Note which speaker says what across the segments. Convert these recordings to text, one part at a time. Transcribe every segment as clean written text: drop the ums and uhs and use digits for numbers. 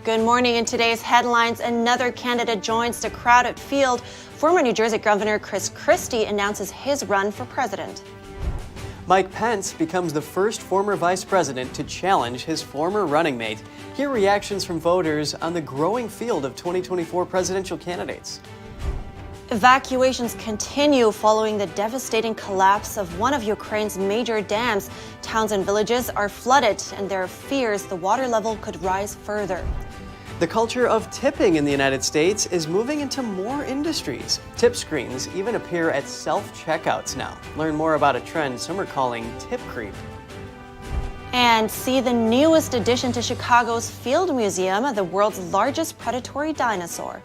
Speaker 1: Good morning. In today's headlines, another candidate joins the crowded field. Former New Jersey Governor Christie announces his run for president.
Speaker 2: Mike Pence becomes the first former vice president to challenge his former running mate. Hear reactions from voters on the growing field of 2024 presidential candidates.
Speaker 1: Evacuations continue following the devastating collapse of one of Ukraine's major dams. Towns and villages are flooded, and there are fears the water level could rise further.
Speaker 2: The culture of tipping in the United States is moving into more industries. Tip screens even appear at self-checkouts now. Learn more about a trend some are calling tip creep.
Speaker 1: And see the newest addition to Chicago's Field Museum, the world's largest predatory dinosaur.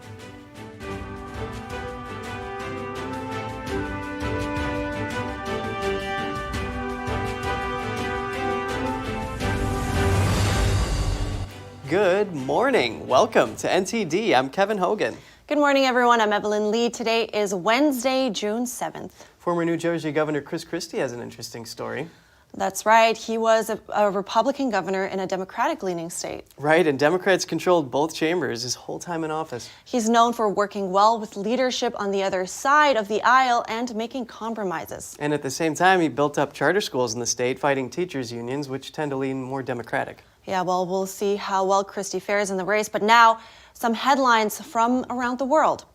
Speaker 2: Good morning. Welcome to NTD. I'm Kevin Hogan.
Speaker 1: Good morning, everyone. I'm Evelyn Lee. Today is Wednesday, June 7th.
Speaker 2: Former New Jersey Governor Christie has an interesting story.
Speaker 1: That's right. He was a Republican governor in a Democratic-leaning state.
Speaker 2: Right, and Democrats controlled both chambers his whole time in office.
Speaker 1: He's known for working well with leadership on the other side of the aisle and making compromises.
Speaker 2: And at the same time, he built up charter schools in the state, fighting teachers' unions, which tend to lean more Democratic.
Speaker 1: Yeah, well, we'll see how well Christie fares in the race. But now, some headlines from around the world.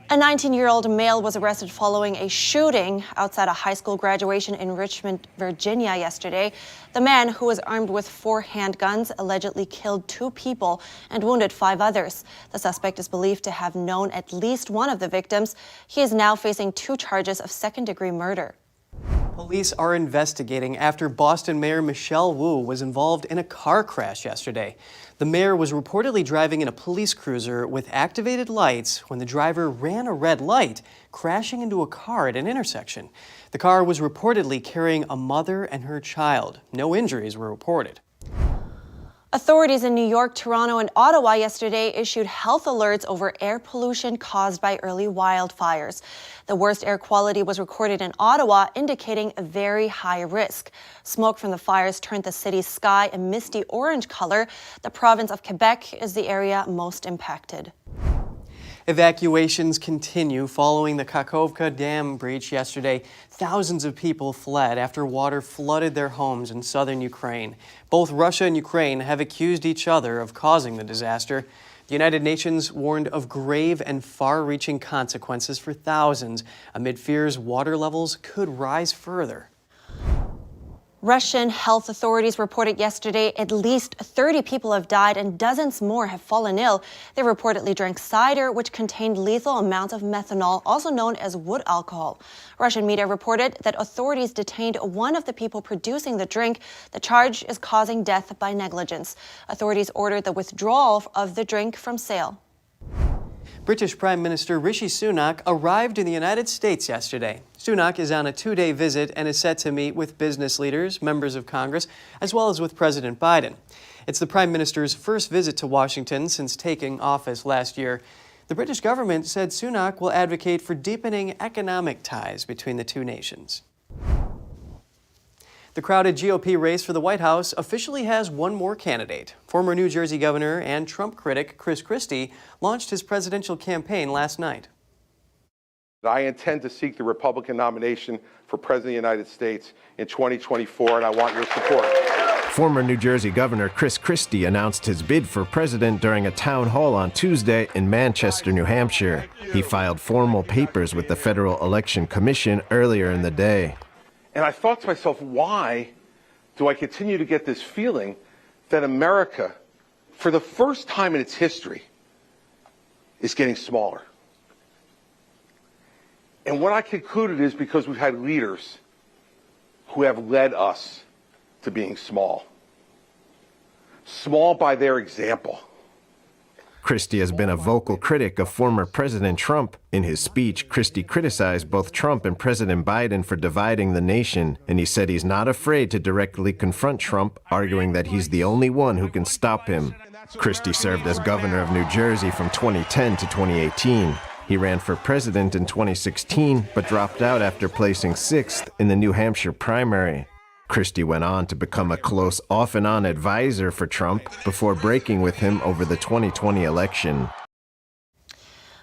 Speaker 1: A 19-year-old male was arrested following a shooting outside a high school graduation in Richmond, Virginia yesterday. The man, who was armed with 4 handguns, allegedly killed 2 people and wounded 5 others. The suspect is believed to have known at least one of the victims. He is now facing 2 charges of second-degree murder.
Speaker 2: Police are investigating after Boston Mayor Michelle Wu was involved in a car crash yesterday. The mayor was reportedly driving in a police cruiser with activated lights when the driver ran a red light, crashing into a car at an intersection. The car was reportedly carrying a mother and her child. No injuries were reported.
Speaker 1: Authorities in New York, Toronto, and Ottawa yesterday issued health alerts over air pollution caused by early wildfires. The worst air quality was recorded in Ottawa, indicating a very high risk. Smoke from the fires turned the city's sky a misty orange color. The province of Quebec is the area most impacted.
Speaker 2: Evacuations continue following the Kakhovka Dam breach yesterday. Thousands of people fled after water flooded their homes in southern Ukraine. Both Russia and Ukraine have accused each other of causing the disaster. The United Nations warned of grave and far-reaching consequences for thousands amid fears water levels could rise further.
Speaker 1: Russian health authorities reported yesterday at least 30 people have died and dozens more have fallen ill. They reportedly drank cider, which contained lethal amounts of methanol, also known as wood alcohol. Russian media reported that authorities detained one of the people producing the drink. The charge is causing death by negligence. Authorities ordered the withdrawal of the drink from sale.
Speaker 2: British Prime Minister Rishi Sunak arrived in the United States yesterday. Sunak is on a 2-day visit and is set to meet with business leaders, members of Congress, as well as with President Biden. It's the Prime Minister's first visit to Washington since taking office last year. The British government said Sunak will advocate for deepening economic ties between the two nations. The crowded GOP race for the White House officially has one more candidate. Former New Jersey Governor and Trump critic Christie launched his presidential campaign last night.
Speaker 3: I intend to seek the Republican nomination for President of the United States in 2024, and I want your support.
Speaker 4: Former New Jersey Governor Christie announced his bid for president during a town hall on Tuesday in Manchester, New Hampshire. He filed formal papers with the Federal Election Commission earlier in the day.
Speaker 3: And I thought to myself, why do I continue to get this feeling that America, for the first time in its history, is getting smaller? And what I concluded is because we've had leaders who have led us to being small. Small by their example.
Speaker 4: Christie has been a vocal critic of former President Trump. In his speech, Christie criticized both Trump and President Biden for dividing the nation, and he said he's not afraid to directly confront Trump, arguing that he's the only one who can stop him. Christie served as governor of New Jersey from 2010 to 2018. He ran for president in 2016, but dropped out after placing 6th in the New Hampshire primary. Christie went on to become a close off-and-on advisor for Trump before breaking with him over the 2020 election.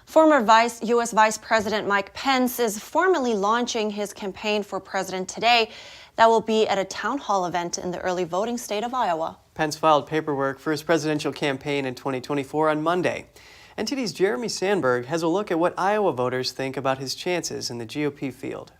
Speaker 1: Former U.S. Vice President Mike Pence is formally launching his campaign for president today. That will be at a town hall event in the early voting state of Iowa.
Speaker 2: Pence filed paperwork for his presidential campaign in 2024 on Monday. NTD's Jeremy Sandberg has a look at what Iowa voters think about his chances in the GOP field.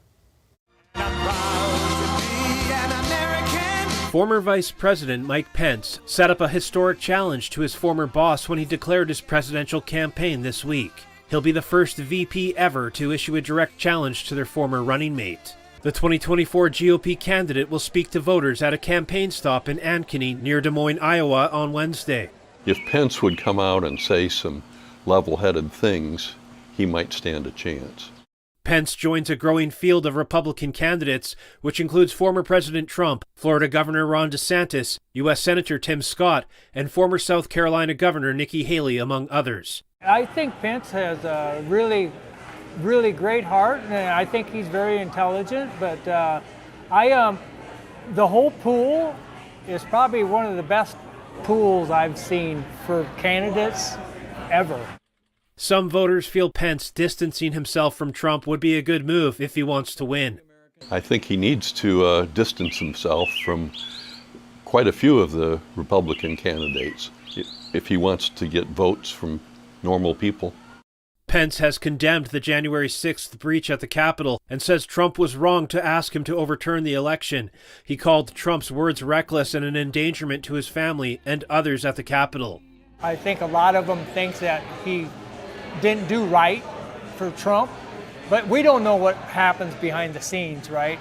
Speaker 5: Former Vice President Mike Pence set up a historic challenge to his former boss when he declared his presidential campaign this week. He'll be the first VP ever to issue a direct challenge to their former running mate. The 2024 GOP candidate will speak to voters at a campaign stop in Ankeny near Des Moines, Iowa on Wednesday.
Speaker 6: If Pence would come out and say some level-headed things, he might stand a chance.
Speaker 5: Pence joins a growing field of Republican candidates, which includes former President Trump, Florida Governor Ron DeSantis, U.S. Senator Tim Scott, and former South Carolina Governor Nikki Haley, among others.
Speaker 7: I think Pence has a really great heart, and I think he's very intelligent, but the whole pool is probably one of the best pools I've seen for candidates ever.
Speaker 5: Some voters feel Pence distancing himself from Trump would be a good move if he wants to win.
Speaker 6: I think he needs to distance himself from quite a few of the Republican candidates if he wants to get votes from normal people.
Speaker 5: Pence has condemned the January 6th breach at the Capitol and says Trump was wrong to ask him to overturn the election. He called Trump's words reckless and an endangerment to his family and others at the Capitol.
Speaker 7: I think a lot of them think that he didn't do right for Trump, but we don't know what happens behind the scenes, right?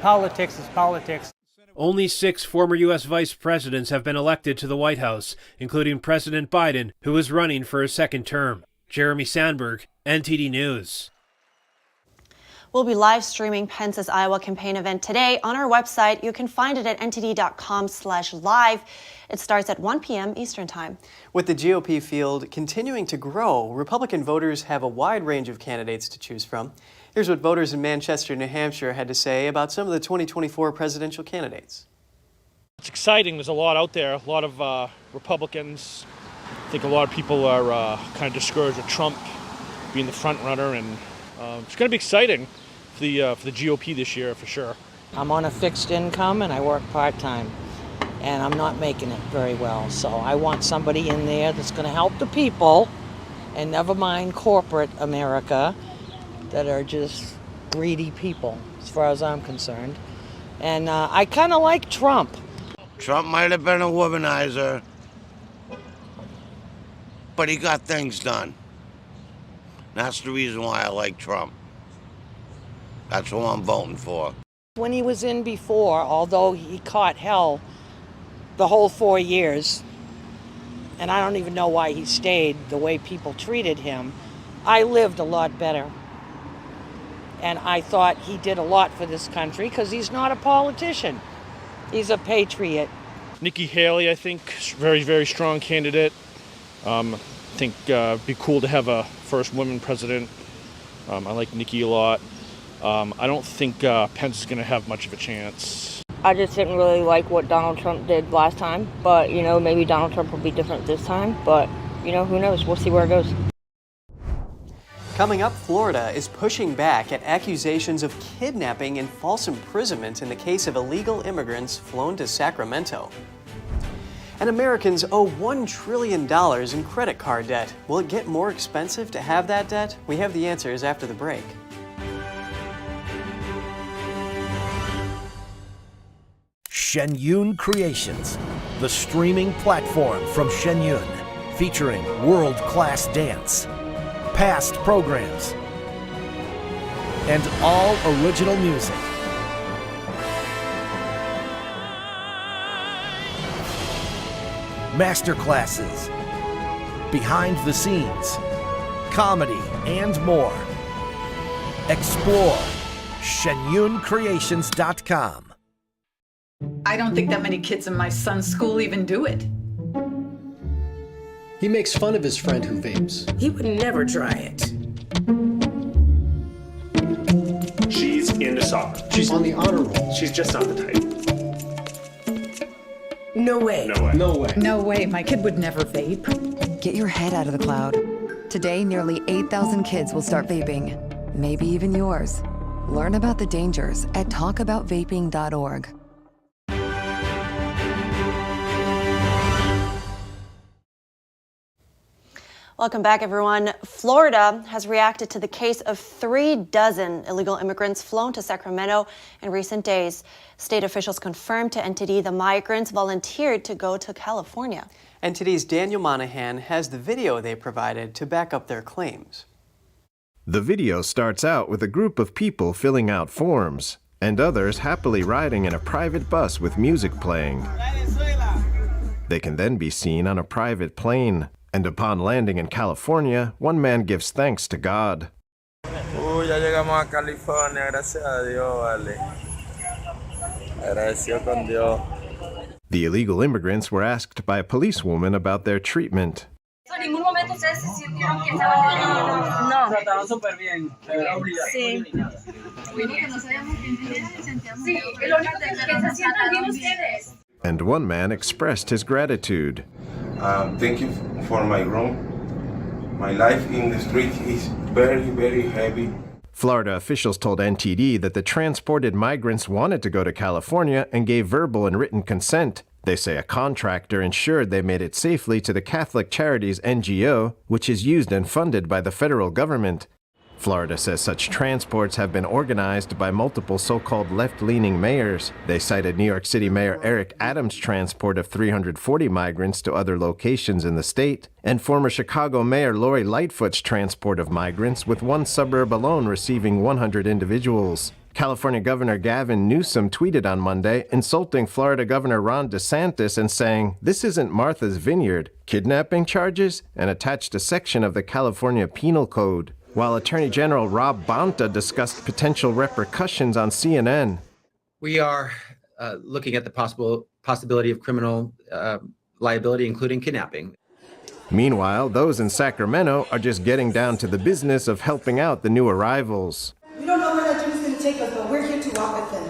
Speaker 7: Politics is politics.
Speaker 5: Only 6 former U.S. vice presidents have been elected to the White House, including President Biden, who is running for a second term. Jeremy Sandberg, NTD News.
Speaker 1: We'll be live streaming Pence's Iowa campaign event today on our website. You can find it at ntd.com/live. It starts at 1 p.m. Eastern Time.
Speaker 2: With the GOP field continuing to grow, Republican voters have a wide range of candidates to choose from. Here's what voters in Manchester, New Hampshire had to say about some of the 2024 presidential candidates.
Speaker 8: It's exciting. There's a lot out there, a lot of Republicans. I think a lot of people are kind of discouraged with Trump being the front runner, and it's going to be exciting for the GOP this year for sure.
Speaker 9: I'm on a fixed income and I work part-time, and I'm not making it very well. So I want somebody in there that's going to help the people, and never mind corporate America that are just greedy people, as far as I'm concerned. And I kind of like Trump.
Speaker 10: Trump might have been a womanizer, but he got things done. That's the reason why I like Trump. That's who I'm voting for.
Speaker 9: When he was in before, although he caught hell the whole 4 years, and I don't even know why he stayed, the way people treated him, I lived a lot better. And I thought he did a lot for this country because he's not a politician. He's a patriot.
Speaker 8: Nikki Haley, I think, very, very strong candidate. I think it'd be cool to have a first woman president. I like Nikki a lot. I don't think Pence is going to have much of a chance.
Speaker 11: I just didn't really like what Donald Trump did last time, but, maybe Donald Trump will be different this time, but, who knows? We'll see where it goes.
Speaker 2: Coming up, Florida is pushing back at accusations of kidnapping and false imprisonment in the case of illegal immigrants flown to Sacramento. And Americans owe $1 trillion in credit card debt. Will it get more expensive to have that debt? We have the answers after the break.
Speaker 12: Shen Yun Creations, the streaming platform from Shen Yun, featuring world-class dance, past programs, and all original music. Masterclasses, behind the scenes, comedy, and more. Explore shenyuncreations.com.
Speaker 13: I don't think that many kids in my son's school even do it.
Speaker 14: He makes fun of his friend who vapes.
Speaker 15: He would never try it.
Speaker 14: She's into soccer. She's on the honor roll. She's just not the type.
Speaker 15: No way.
Speaker 14: No way.
Speaker 15: No way.
Speaker 13: No way, my kid would never vape.
Speaker 16: Get your head out of the cloud. Today, nearly 8,000 kids will start vaping. Maybe even yours. Learn about the dangers at talkaboutvaping.org.
Speaker 1: Welcome back, everyone. Florida has reacted to the case of 36 illegal immigrants flown to Sacramento in recent days. State officials confirmed to NTD the migrants volunteered to go to California.
Speaker 2: NTD's Daniel Monahan has the video they provided to back up their claims.
Speaker 4: The video starts out with a group of people filling out forms, and others happily riding in a private bus with music playing. They can then be seen on a private plane. And upon landing in California, one man gives thanks to God.
Speaker 17: Ya llegamos a California, gracias a Dios, vale. Agradecido con Dios.
Speaker 4: The illegal immigrants were asked by a policewoman about their treatment.
Speaker 18: ¿En ningún momento ustedes se sintieron que estaban no? Trataron súper bien. Sí. Sí, lo único que se sientan bien ustedes.
Speaker 4: And one man expressed his gratitude.
Speaker 19: Thank you for my room. My life in the street is very, very heavy.
Speaker 4: Florida officials told NTD that the transported migrants wanted to go to California and gave verbal and written consent. They say a contractor ensured they made it safely to the Catholic Charities NGO, which is used and funded by the federal government. Florida says such transports have been organized by multiple so-called left-leaning mayors. They cited New York City Mayor Eric Adams' transport of 340 migrants to other locations in the state, and former Chicago Mayor Lori Lightfoot's transport of migrants, with one suburb alone receiving 100 individuals. California Governor Gavin Newsom tweeted on Monday, insulting Florida Governor Ron DeSantis and saying, "This isn't Martha's Vineyard. Kidnapping charges?" and attached a section of the California Penal Code. While Attorney General Rob Bonta discussed potential repercussions on CNN.
Speaker 20: We are looking at the possibility of criminal liability, including kidnapping.
Speaker 4: Meanwhile, those in Sacramento are just getting down to the business of helping out the new arrivals.
Speaker 15: We don't know where that dude's going to take us, but we're here to walk with them.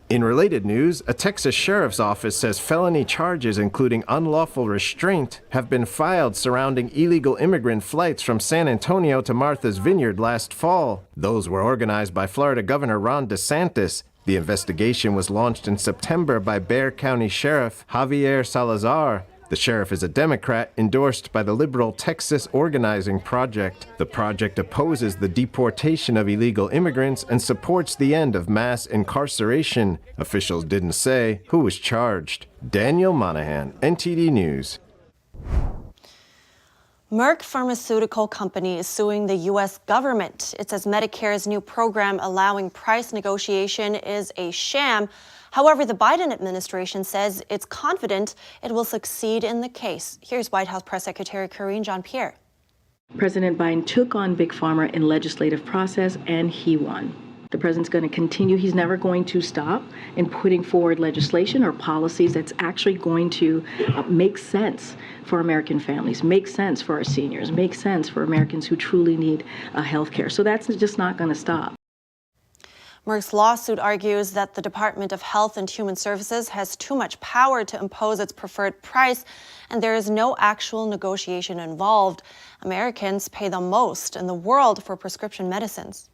Speaker 4: In related news, a Texas sheriff's office says felony charges, including unlawful restraint, have been filed surrounding illegal immigrant flights from San Antonio to Martha's Vineyard last fall. Those were organized by Florida Governor Ron DeSantis. The investigation was launched in September by Bexar County Sheriff Javier Salazar. The sheriff is a Democrat endorsed by the liberal Texas Organizing Project. The project opposes the deportation of illegal immigrants and supports the end of mass incarceration. Officials didn't say who was charged. Daniel Monahan, NTD News.
Speaker 1: Merck Pharmaceutical Company is suing the U.S. government. It says Medicare's new program allowing price negotiation is a sham. However, the Biden administration says it's confident it will succeed in the case. Here's White House Press Secretary Karine Jean-Pierre.
Speaker 21: President Biden took on Big Pharma in legislative process, and he won. The president's going to continue. He's never going to stop in putting forward legislation or policies that's actually going to make sense for American families, make sense for our seniors, make sense for Americans who truly need health care. So that's just not going to stop.
Speaker 1: Merck's lawsuit argues that the Department of Health and Human Services has too much power to impose its preferred price, and there is no actual negotiation involved. Americans pay the most in the world for prescription medicines.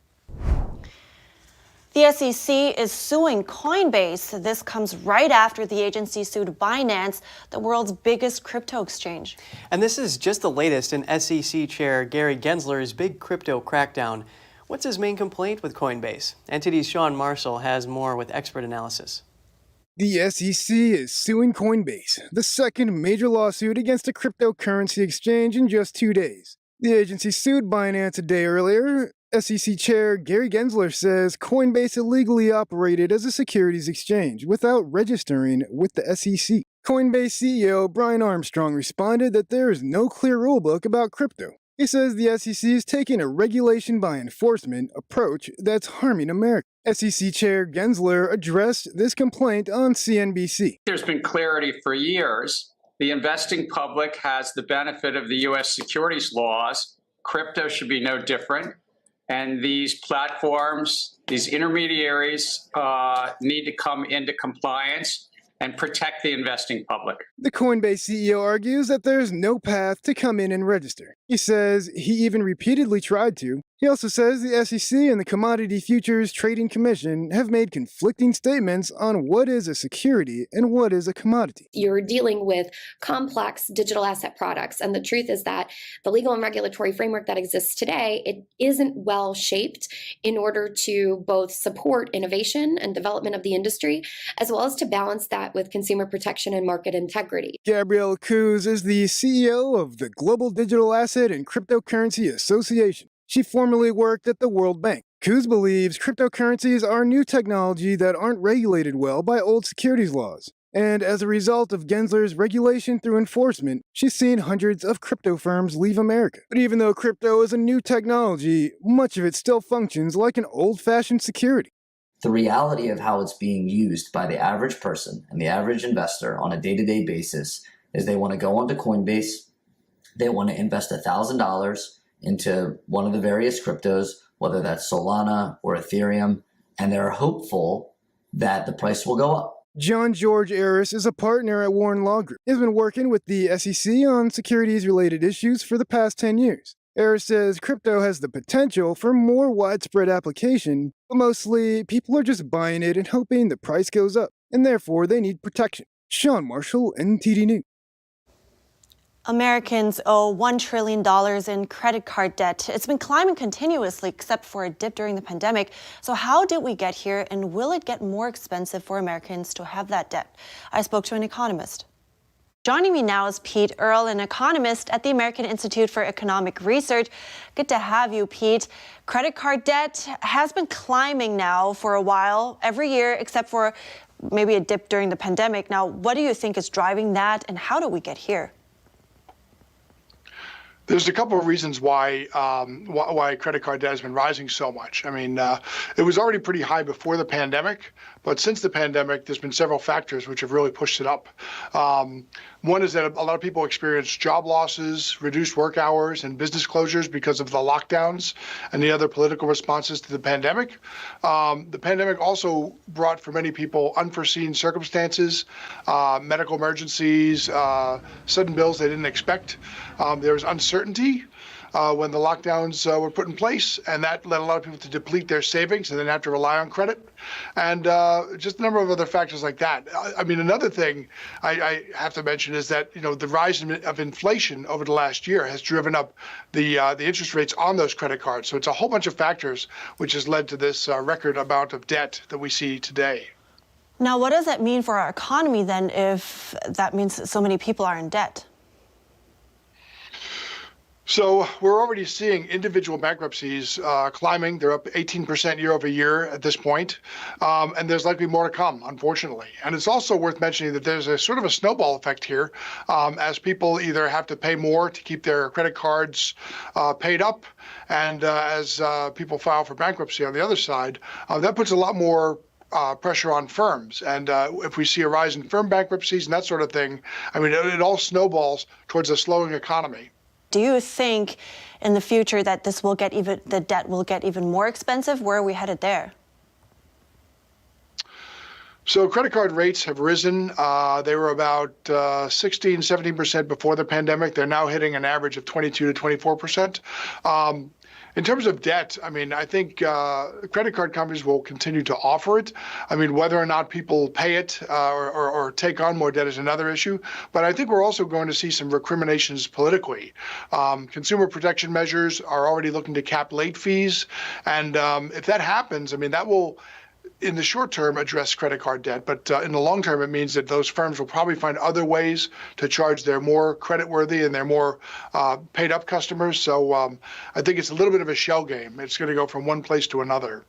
Speaker 1: The SEC is suing Coinbase. This comes right after the agency sued Binance, the world's biggest crypto exchange.
Speaker 2: And this is just the latest in SEC Chair Gary Gensler's big crypto crackdown. What's his main complaint with Coinbase? NTD's Sean Marshall has more with expert analysis.
Speaker 22: The SEC is suing Coinbase, the second major lawsuit against a cryptocurrency exchange in just 2 days. The agency sued Binance a day earlier. SEC Chair Gary Gensler says Coinbase illegally operated as a securities exchange without registering with the SEC. Coinbase CEO Brian Armstrong responded that there is no clear rulebook about crypto. He says the SEC is taking a regulation by enforcement approach that's harming America. SEC Chair Gensler addressed this complaint on CNBC.
Speaker 23: There's been clarity for years. The investing public has the benefit of the U.S. securities laws. Crypto should be no different. And these platforms These intermediaries need to come into compliance and protect the investing public.
Speaker 22: The Coinbase CEO argues that there's no path to come in and register. He says he even repeatedly tried to. He also says the SEC and the Commodity Futures Trading Commission have made conflicting statements on what is a security and what is a commodity.
Speaker 3: You're dealing with complex digital asset products, and the truth is that the legal and regulatory framework that exists today, it isn't well shaped in order to both support innovation and development of the industry, as well as to balance that with consumer protection and market integrity.
Speaker 22: Gabrielle Coos is the CEO of the Global Digital Asset and Cryptocurrency Association. She formerly worked at the World Bank. Coos believes cryptocurrencies are new technology that aren't regulated well by old securities laws. And as a result of Gensler's regulation through enforcement, she's seen hundreds of crypto firms leave America. But even though crypto is a new technology, much of it still functions like an old-fashioned security.
Speaker 6: The reality of how it's being used by the average person and the average investor on a day-to-day basis is they want to go onto Coinbase, they want to invest $1,000 into one of the various cryptos, whether that's Solana or Ethereum, and they're hopeful that the price will go up.
Speaker 22: John George Aris is a partner at Warren Law Group. He's been working with the SEC on securities-related issues for the past 10 years. Aris says crypto has the potential for more widespread application, but mostly people are just buying it and hoping the price goes up, and therefore they need protection. Sean Marshall, NTD News.
Speaker 1: Americans owe $1 trillion in credit card debt. It's been climbing continuously except for a dip during the pandemic. So how did we get here, and will it get more expensive for Americans to have that debt? I spoke to an economist. Joining me now is Pete Earle, an economist at the American Institute for Economic Research. Good to have you, Pete. Credit card debt has been climbing now for a while, every year, except for maybe a dip during the pandemic. Now, what do you think is driving that, and how did we get here?
Speaker 7: There's a couple of reasons why credit card debt has been rising so much. I mean, it was already pretty high before the pandemic, but since the pandemic, there's been several factors which have really pushed it up. One is that a lot of people experienced job losses, reduced work hours, and business closures because of the lockdowns and the other political responses to the pandemic. The pandemic also brought for many people unforeseen circumstances, medical emergencies, sudden bills they didn't expect. There was uncertainty when the lockdowns were put in place, and that led a lot of people to deplete their savings and then have to rely on credit, and just a number of other factors like that. I mean, another thing I have to mention is that the rise of inflation over the last year has driven up the interest rates on those credit cards. So it's a whole bunch of factors which has led to this record amount of debt that we see today.
Speaker 1: Now, what does that mean for our economy then, if that means so many people are in debt?
Speaker 7: So we're already seeing individual bankruptcies climbing. They're up 18% year over year at this point. And there's likely more to come, unfortunately. And it's also worth mentioning that there's a sort of a snowball effect here as people either have to pay more to keep their credit cards paid up. And as people file for bankruptcy on the other side, that puts a lot more pressure on firms. And if we see a rise in firm bankruptcies and that sort of thing, I mean, it all snowballs towards a slowing economy.
Speaker 1: Do you think in the future that the debt will get even more expensive? Where are we headed there?
Speaker 7: So credit card rates have risen. They were about 16, 17% before the pandemic. They're now hitting an average of 22 to 24%. In terms of debt, I mean, I think credit card companies will continue to offer it. I mean, whether or not people pay it or take on more debt is another issue. But I think we're also going to see some recriminations politically. Consumer protection measures are already looking to cap late fees. And if that happens, I mean, that will, in the short term, address credit card debt, but in the long term, it means that those firms will probably find other ways to charge their more creditworthy and their more paid-up customers. So I think it's a little bit of a shell game. It's going to go from one place to another.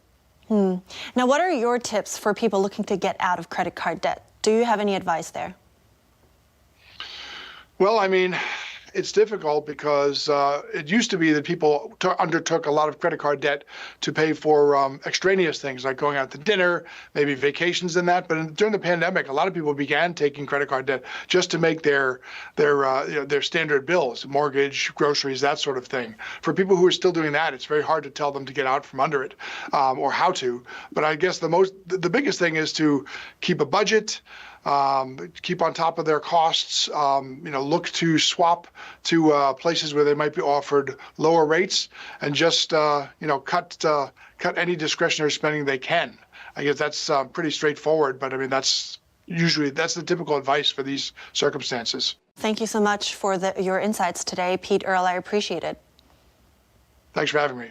Speaker 1: Now, what are your tips for people looking to get out of credit card debt? Do you have any advice there?
Speaker 7: Well, I mean, it's difficult because it used to be that people undertook a lot of credit card debt to pay for extraneous things like going out to dinner, maybe vacations and that. But during the pandemic, a lot of people began taking credit card debt just to make their standard bills, mortgage, groceries, that sort of thing. For people who are still doing that, it's very hard to tell them to get out from under it or how to. But I guess the biggest thing is to keep a budget. Keep on top of their costs, look to swap to places where they might be offered lower rates, and just cut any discretionary spending they can. I guess that's pretty straightforward, but I mean that's the typical advice for these circumstances.
Speaker 1: Thank you so much for your insights today, Pete Earle. I appreciate it.
Speaker 7: Thanks for having me.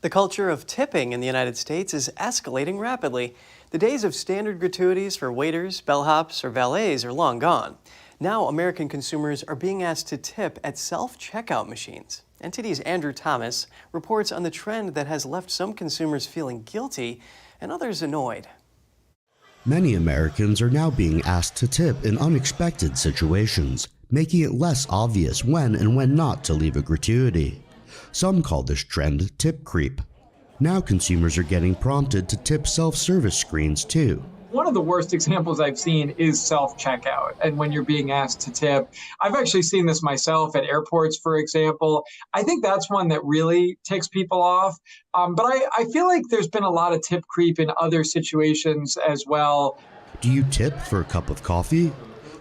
Speaker 2: The culture of tipping in the United States is escalating rapidly. The days of standard gratuities for waiters, bellhops, or valets are long gone. Now, American consumers are being asked to tip at self-checkout machines. NTD's Andrew Thomas reports on the trend that has left some consumers feeling guilty and others annoyed.
Speaker 5: Many Americans are now being asked to tip in unexpected situations, making it less obvious when and when not to leave a gratuity. Some call this trend tip creep. Now consumers are getting prompted to tip self-service screens too.
Speaker 9: One of the worst examples I've seen is self-checkout, and when you're being asked to tip. I've actually seen this myself at airports, for example. I think that's one that really ticks people off. But I feel like there's been a lot of tip creep in other situations as well.
Speaker 5: Do you tip for a cup of coffee?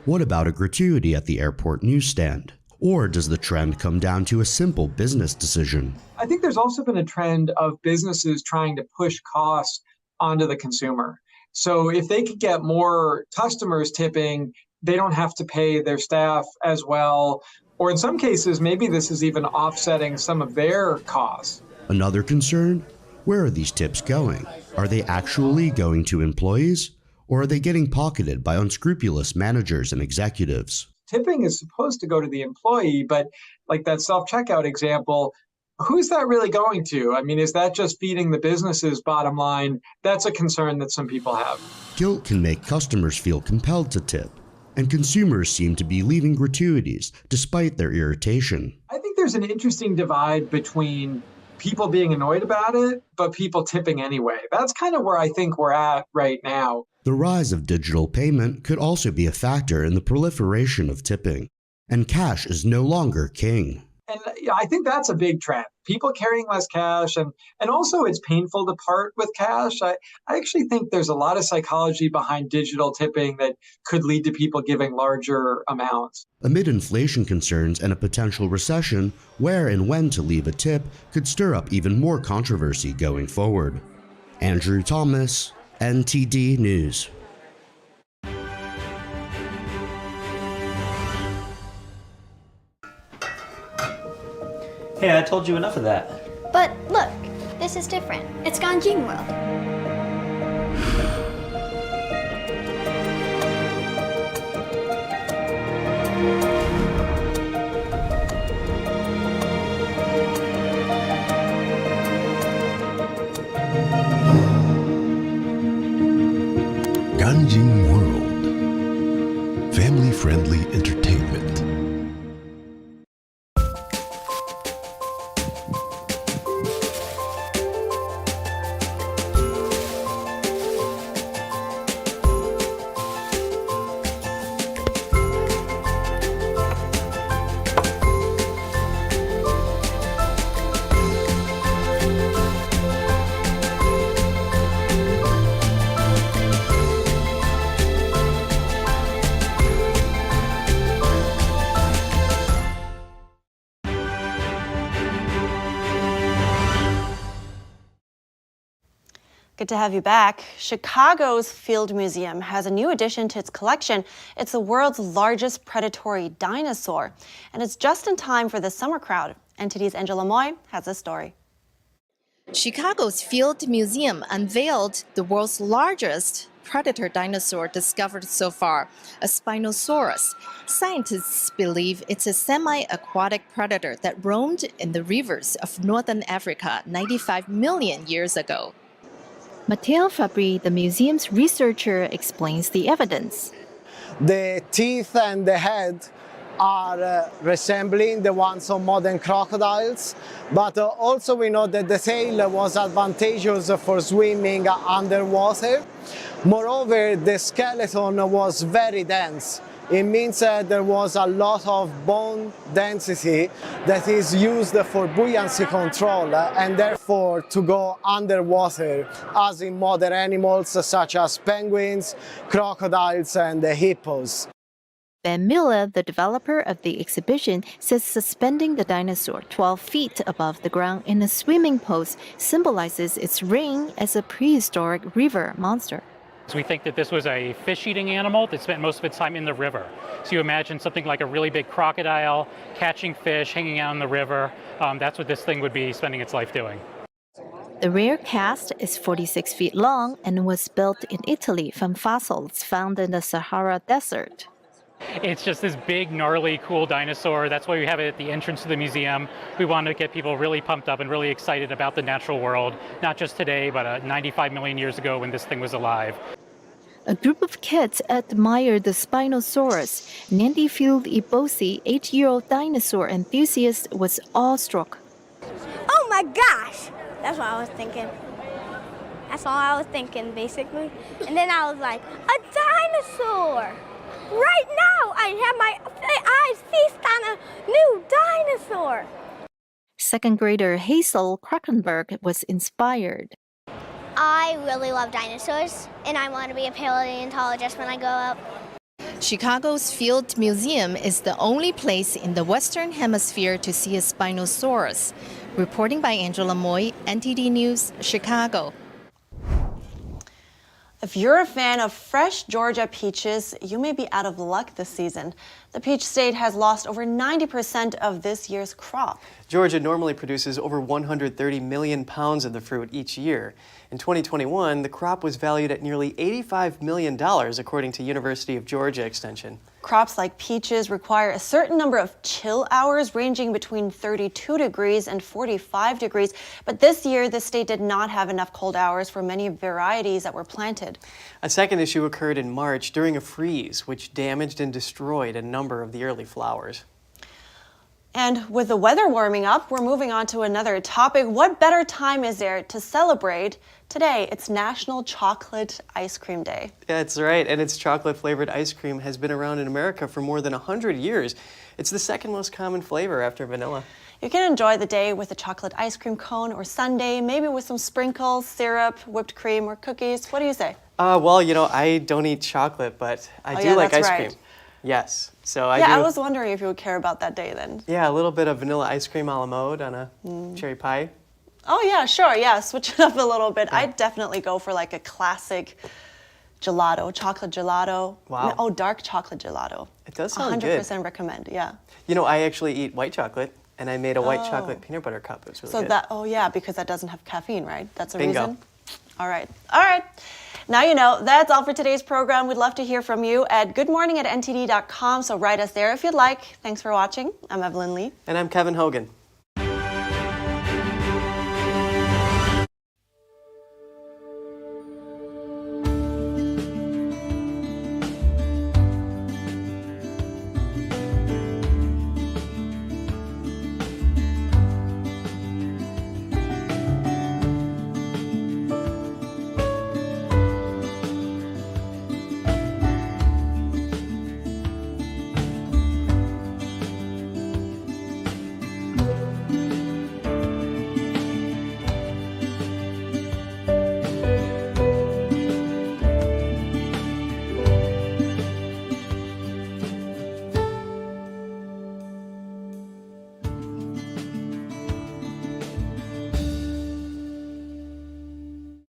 Speaker 5: What about a gratuity at the airport newsstand? Or does the trend come down to a simple business decision?
Speaker 9: I think there's also been a trend of businesses trying to push costs onto the consumer. So if they could get more customers tipping, they don't have to pay their staff as well. Or in some cases, maybe this is even offsetting some of their costs.
Speaker 5: Another concern? Where are these tips going? Are they actually going to employees? Or are they getting pocketed by unscrupulous managers and executives?
Speaker 9: Tipping is supposed to go to the employee, but like that self-checkout example, who's that really going to? I mean, is that just feeding the business's bottom line? That's a concern that some people have.
Speaker 5: Guilt can make customers feel compelled to tip, and consumers seem to be leaving gratuities despite their irritation.
Speaker 9: I think there's an interesting divide between people being annoyed about it, but people tipping anyway. That's kind of where I think we're at right now.
Speaker 5: The rise of digital payment could also be a factor in the proliferation of tipping, and cash is no longer king.
Speaker 9: And I think that's a big trend. People carrying less cash, and also it's painful to part with cash. I actually think there's a lot of psychology behind digital tipping that could lead to people giving larger amounts.
Speaker 5: Amid inflation concerns and a potential recession, where and when to leave a tip could stir up even more controversy going forward. Andrew Thomas, NTD News.
Speaker 10: Hey, I told you enough of that.
Speaker 24: But look, this is different. It's Ganjin World.
Speaker 25: Ganjin World. Family-friendly entertainment.
Speaker 1: Good to have you back. Chicago's Field Museum has a new addition to its collection. It's the world's largest predatory dinosaur, and it's just in time for the summer crowd. NTD's Angela Moy has this story.
Speaker 26: Chicago's Field Museum unveiled the world's largest predator dinosaur discovered so far, a Spinosaurus. Scientists believe it's a semi-aquatic predator that roamed in the rivers of northern Africa 95 million years ago. Matteo Fabri, the museum's researcher, explains the evidence.
Speaker 27: The teeth and the head
Speaker 8: are resembling the ones of modern crocodiles, but also we know that the tail was advantageous for swimming underwater. Moreover, the skeleton was very dense. It means that there was a lot of bone density that is used for buoyancy control and therefore to go underwater, as in modern animals such as penguins, crocodiles, and hippos.
Speaker 21: Ben Miller, the developer of the exhibition, says suspending the dinosaur 12 feet above the ground in a swimming pose symbolizes its reign as a prehistoric river monster.
Speaker 11: We think that this was a fish-eating animal that spent most of its time in the river. So you imagine something like a really big crocodile catching fish, hanging out in the river. That's what this thing would be spending its life doing.
Speaker 21: The rear cast is 46 feet long and was built in Italy from fossils found in the Sahara Desert.
Speaker 11: It's just this big, gnarly, cool dinosaur. That's why we have it at the entrance to the museum. We want to get people really pumped up and really excited about the natural world, not just today, but 95 million years ago when this thing was alive.
Speaker 21: A group of kids admired the Spinosaurus. Nandi Field Ibosi, 8-year-old dinosaur enthusiast, was awestruck.
Speaker 12: Oh my gosh! That's what I was thinking. That's all I was thinking, basically. And then I was like, a dinosaur! Right now, I have my eyes feast on a new dinosaur.
Speaker 21: Second grader Hazel Krakenberg was inspired.
Speaker 24: I really love dinosaurs, and I want to be a paleontologist when I grow up.
Speaker 26: Chicago's Field Museum is the only place in the Western Hemisphere to see a Spinosaurus. Reporting by Angela Moy, NTD News, Chicago.
Speaker 1: If you're a fan of fresh Georgia peaches, you may be out of luck this season. The peach state has lost over 90% of this year's crop.
Speaker 2: Georgia normally produces over 130 million pounds of the fruit each year. In 2021, the crop was valued at nearly $85 million, according to University of Georgia Extension.
Speaker 1: Crops like peaches require a certain number of chill hours, ranging between 32 degrees and 45 degrees. But this year, the state did not have enough cold hours for many varieties that were planted.
Speaker 2: A second issue occurred in March during a freeze, which damaged and destroyed a number of the early flowers.
Speaker 1: And with the weather warming up, we're moving on to another topic. What better time is there to celebrate? Today, it's National Chocolate Ice Cream Day.
Speaker 2: That's right, and its chocolate-flavored ice cream has been around in America for more than 100 years. It's the second most common flavor after vanilla.
Speaker 1: You can enjoy the day with a chocolate ice cream cone or sundae, maybe with some sprinkles, syrup, whipped cream, or cookies. What do you say?
Speaker 2: Well, you know, I don't eat chocolate, but I do like ice cream. Yes, so I
Speaker 1: was wondering if you would care about that day then.
Speaker 2: Yeah, a little bit of vanilla ice cream a la mode on a cherry pie.
Speaker 1: Oh yeah, sure, yeah, switch it up a little bit. Yeah. I'd definitely go for like a classic gelato, chocolate gelato.
Speaker 2: Wow.
Speaker 1: Oh, dark chocolate gelato.
Speaker 2: It does sound good.
Speaker 1: 100% recommend, yeah.
Speaker 2: You know, I actually eat white chocolate, and I made a white chocolate peanut butter cup. It was really good.
Speaker 1: Oh yeah, because that doesn't have caffeine, right? That's a
Speaker 2: Bingo.
Speaker 1: reason? All right. Now you know. That's all for today's program. We'd love to hear from you at goodmorning@ntd.com, so write us there if you'd like. Thanks for watching. I'm Evelyn Lee.
Speaker 2: And I'm Kevin Hogan.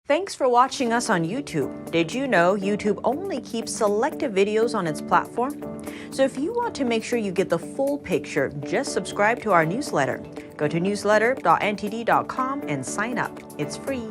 Speaker 13: Thanks for watching us on YouTube. Did you know YouTube only keeps selective videos on its platform? So if you want to make sure you get the full picture, just subscribe to our newsletter. Go to newsletter.ntd.com and sign up. It's free.